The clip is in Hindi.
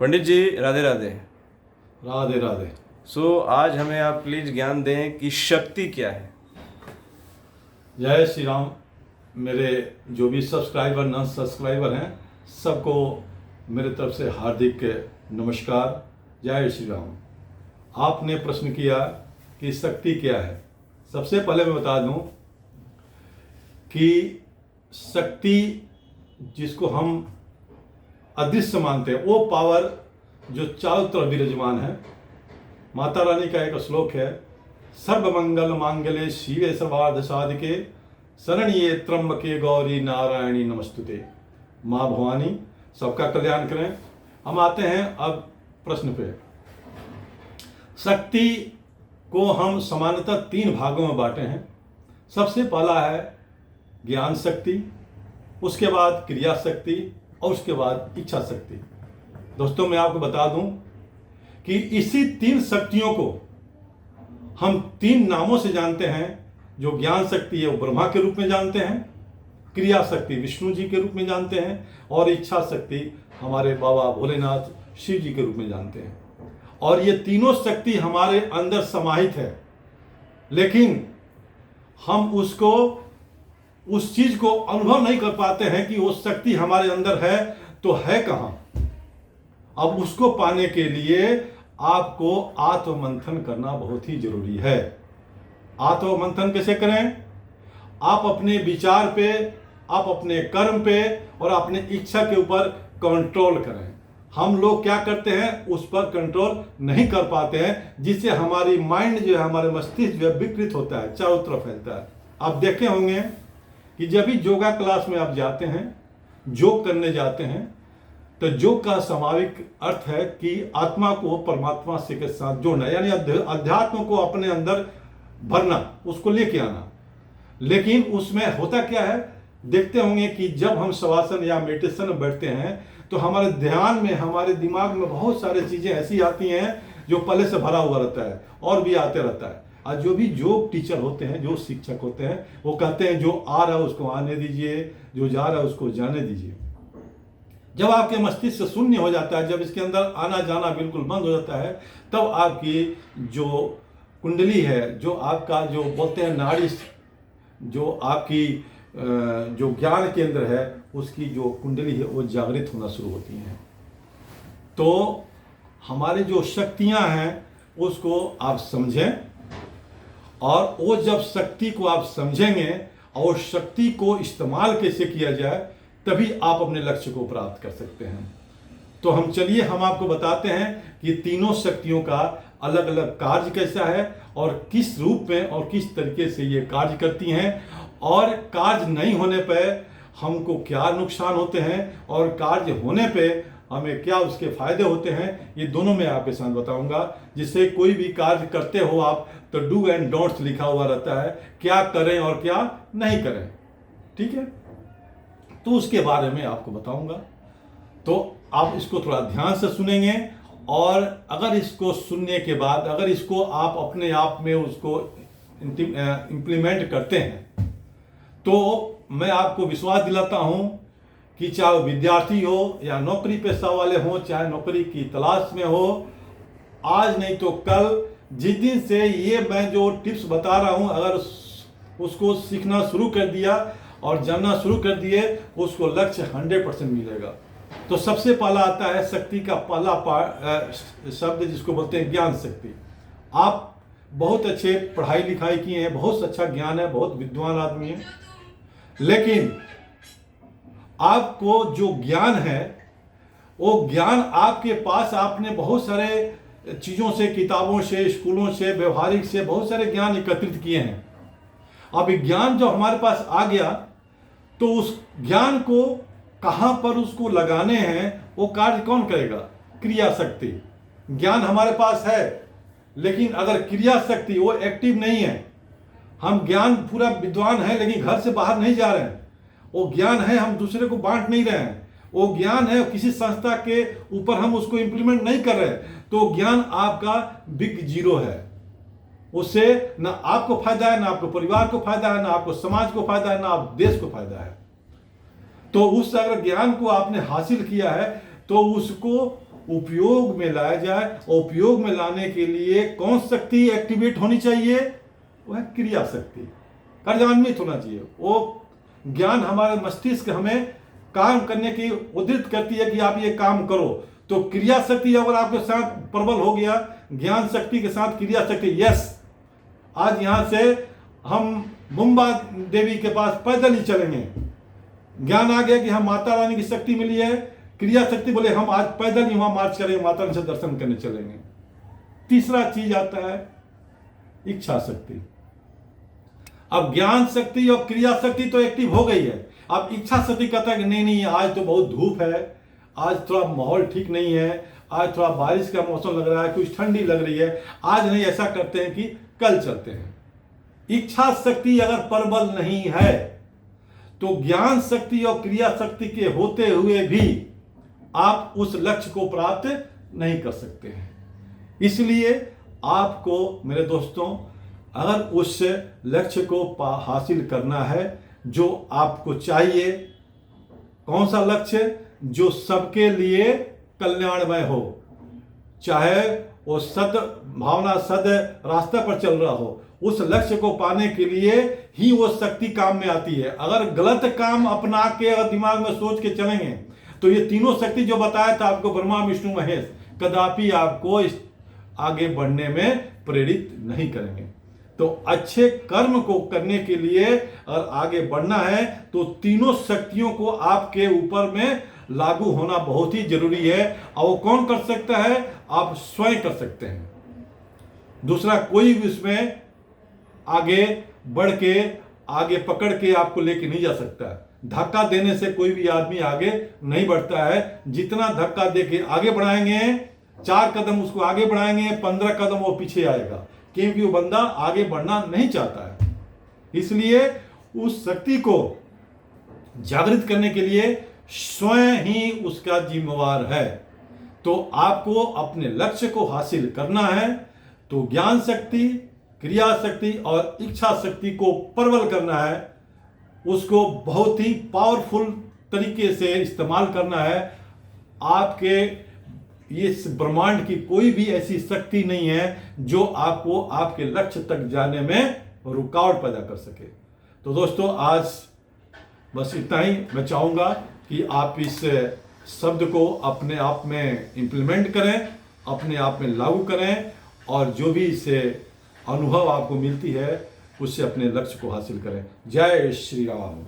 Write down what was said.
पंडित जी राधे राधे। राधे राधे। आज हमें आप प्लीज ज्ञान दें कि शक्ति क्या है। जय श्री राम। मेरे जो भी सब्सक्राइबर नॉन सब्सक्राइबर हैं सबको मेरे तरफ से हार्दिक नमस्कार। जय श्री राम। आपने प्रश्न किया कि शक्ति क्या है। सबसे पहले मैं बता दूं कि शक्ति जिसको हम अदृश्य मानते हैं वो पावर जो चारों तरफ विराजमान है। माता रानी का एक श्लोक है, सर्वमंगल मांगल्ये शिवे सर्वार्थ साधिके शरण्ये त्र्यंबके गौरी नारायणी नमस्तुते। माँ भवानी सबका कल्याण करें। हम आते हैं अब प्रश्न पे। शक्ति को हम सामान्यतः 3 भागों में बांटे हैं। सबसे पहला है ज्ञान शक्ति, उसके बाद क्रिया शक्ति और उसके बाद इच्छा शक्ति। दोस्तों मैं आपको बता दूं कि इसी 3 शक्तियों को हम 3 नामों से जानते हैं। जो ज्ञान शक्ति है वो ब्रह्मा के रूप में जानते हैं, क्रिया शक्ति विष्णु जी के रूप में जानते हैं और इच्छा शक्ति हमारे बाबा भोलेनाथ शिव जी के रूप में जानते हैं। और ये तीनों शक्ति हमारे अंदर समाहित है, लेकिन हम उस चीज को अनुभव नहीं कर पाते हैं कि वो शक्ति हमारे अंदर है तो है कहां। अब उसको पाने के लिए आपको आत्ममंथन करना बहुत ही जरूरी है। आत्ममंथन कैसे करें? आप अपने विचार पे, आप अपने कर्म पे और अपने इच्छा के ऊपर कंट्रोल करें। हम लोग क्या करते हैं, उस पर कंट्रोल नहीं कर पाते हैं, जिससे हमारी माइंड जो है, हमारे मस्तिष्क जो है विकृत होता है, चारों तरफ फैलता है। आप देखे होंगे कि जब भी योगा क्लास में आप जाते हैं, योग करने जाते हैं, तो योग का स्वाभाविक अर्थ है कि आत्मा को परमात्मा से के साथ जोड़ना, यानी अध्यात्म को अपने अंदर भरना, उसको लेके आना। लेकिन उसमें होता क्या है, देखते होंगे कि जब हम शवासन या मेडिटेशन में बैठते हैं तो हमारे ध्यान में, हमारे दिमाग में बहुत सारी चीजें ऐसी आती हैं जो पहले से भरा हुआ रहता है और भी आते रहता है। आज जो भी योग टीचर होते हैं, जो शिक्षक होते हैं, वो कहते हैं जो आ रहा है उसको आने दीजिए, जो जा रहा है उसको जाने दीजिए। जब आपके मस्तिष्क शून्य हो जाता है, जब इसके अंदर आना जाना बिल्कुल बंद हो जाता है, तब आपकी जो कुंडली है, जो आपका जो बोलते हैं नाड़ी, जो आपकी जो ज्ञान केंद्र है, उसकी जो कुंडली है वो जागृत होना शुरू होती हैं। तो हमारे जो शक्तियां हैं उसको आप समझें, और वो जब शक्ति को आप समझेंगे और शक्ति को इस्तेमाल कैसे किया जाए, तभी आप अपने लक्ष्य को प्राप्त कर सकते हैं। तो हम आपको बताते हैं कि तीनों शक्तियों का अलग अलग कार्य कैसा है और किस रूप में और किस तरीके से ये कार्य करती हैं, और कार्य नहीं होने पर हमको क्या नुकसान होते हैं और कार्य होने पे हमें क्या उसके फायदे होते हैं। ये दोनों मैं आपके साथ बताऊंगा, जिससे कोई भी कार्य करते हो आप तो डू एंड डोंट्स लिखा हुआ रहता है, क्या करें और क्या नहीं करें। ठीक है, तो उसके बारे में आपको बताऊंगा। तो आप इसको थोड़ा ध्यान से सुनेंगे, और अगर इसको सुनने के बाद अगर इसको आप अपने आप में उसको इम्प्लीमेंट करते हैं, तो मैं आपको विश्वास दिलाता हूं कि चाहे विद्यार्थी हो या नौकरी पेशा वाले हो, चाहे नौकरी की तलाश में हो, आज नहीं तो कल, जिस दिन से ये मैं जो टिप्स बता रहा हूं, अगर उसको सीखना शुरू कर दिया और जानना शुरू कर दिए, उसको लक्ष्य 100% मिलेगा। तो सबसे पहला आता है शक्ति का पहला शब्द, जिसको बोलते हैं ज्ञान शक्ति। आप बहुत अच्छे पढ़ाई लिखाई किए हैं, बहुत अच्छा ज्ञान है, बहुत विद्वान आदमी है, लेकिन आपको जो ज्ञान है वो ज्ञान आपके पास, आपने बहुत सारे चीज़ों से, किताबों से, स्कूलों से, व्यवहारिक से बहुत सारे ज्ञान एकत्रित किए हैं। अब ज्ञान जो हमारे पास आ गया, तो उस ज्ञान को कहां पर उसको लगाने हैं, वो कार्य कौन करेगा? क्रिया शक्ति। ज्ञान हमारे पास है, लेकिन अगर क्रिया शक्ति वो एक्टिव नहीं है, हम ज्ञान पूरा विद्वान है लेकिन घर से बाहर नहीं जा रहे हैं, वो ज्ञान है हम दूसरे को बांट नहीं रहे हैं, वो ज्ञान है किसी संस्था के ऊपर हम उसको इंप्लीमेंट नहीं कर रहे, तो ज्ञान आपका बिग जीरो है। उससे ना आपको फायदा है, ना आपको परिवार को फायदा है, ना आपको समाज को फायदा है, ना आप देश को फायदा है। तो उस अगर ज्ञान को आपने हासिल किया है तो उसको उपयोग में लाया जाए। और उपयोग में लाने के लिए कौन शक्ति एक्टिवेट होनी चाहिए? वह है क्रिया शक्ति, कार्यान्वित होना चाहिए। वो ज्ञान हमारे मस्तिष्क हमें काम करने की उद्दीत करती है कि आप ये काम करो। तो क्रिया शक्ति अगर आपके साथ प्रबल हो गया, ज्ञान शक्ति के साथ क्रिया शक्ति, यस आज यहां से हम मुंबा देवी के पास पैदल ही चलेंगे। ज्ञान आ गया कि हम माता रानी की शक्ति मिली है, क्रिया शक्ति बोले हम आज पैदल ही वहां मार्च करेंगे, माता रानी से दर्शन करने चलेंगे। तीसरा चीज आता है इच्छा शक्ति। अब ज्ञान शक्ति और क्रिया शक्ति तो एक्टिव हो गई है, अब इच्छा शक्ति कहता है कि नहीं आज तो बहुत धूप है, आज थोड़ा माहौल ठीक नहीं है, आज थोड़ा बारिश का मौसम लग रहा है, कुछ ठंडी लग रही है, आज नहीं, ऐसा करते हैं कि कल चलते हैं। इच्छा शक्ति अगर प्रबल नहीं है तो ज्ञान शक्ति और क्रिया शक्ति के होते हुए भी आप उस लक्ष्य को प्राप्त नहीं कर सकते हैं। इसलिए आपको मेरे दोस्तों, अगर उस लक्ष्य को हासिल करना है जो आपको चाहिए, कौन सा लक्ष्य? जो सबके लिए कल्याणमय हो, चाहे वो सद भावना सद रास्ते पर चल रहा हो, उस लक्ष्य को पाने के लिए ही वो शक्ति काम में आती है। अगर गलत काम अपना के अगर दिमाग में सोच के चलेंगे तो ये तीनों शक्ति जो बताया था आपको, ब्रह्मा विष्णु महेश, कदापि आपको इस आगे बढ़ने में प्रेरित नहीं करेंगे। तो अच्छे कर्म को करने के लिए अगर आगे बढ़ना है तो तीनों शक्तियों को आपके ऊपर में लागू होना बहुत ही जरूरी है। और वो कौन कर सकता है? आप स्वयं कर सकते हैं। दूसरा कोई भी उसमें आगे बढ़ के आगे पकड़ के आपको लेके नहीं जा सकता। धक्का देने से कोई भी आदमी आगे नहीं बढ़ता है। जितना धक्का देके आगे बढ़ाएंगे, 4 कदम उसको आगे बढ़ाएंगे, 15 कदम वो पीछे आएगा, क्योंकि वो बंदा आगे बढ़ना नहीं चाहता है। इसलिए उस शक्ति को जागृत करने के लिए स्वयं ही उसका जिम्मेवार है। तो आपको अपने लक्ष्य को हासिल करना है तो ज्ञान शक्ति, क्रिया शक्ति और इच्छा शक्ति को प्रबल करना है, उसको बहुत ही पावरफुल तरीके से इस्तेमाल करना है। आपके इस ब्रह्मांड की कोई भी ऐसी शक्ति नहीं है जो आपको आपके लक्ष्य तक जाने में रुकावट पैदा कर सके। तो दोस्तों आज बस इतना ही मैं चाहूँगा कि आप इस शब्द को अपने आप में इम्प्लीमेंट करें, अपने आप में लागू करें और जो भी इससे अनुभव आपको मिलती है उससे अपने लक्ष्य को हासिल करें। जय श्री राम।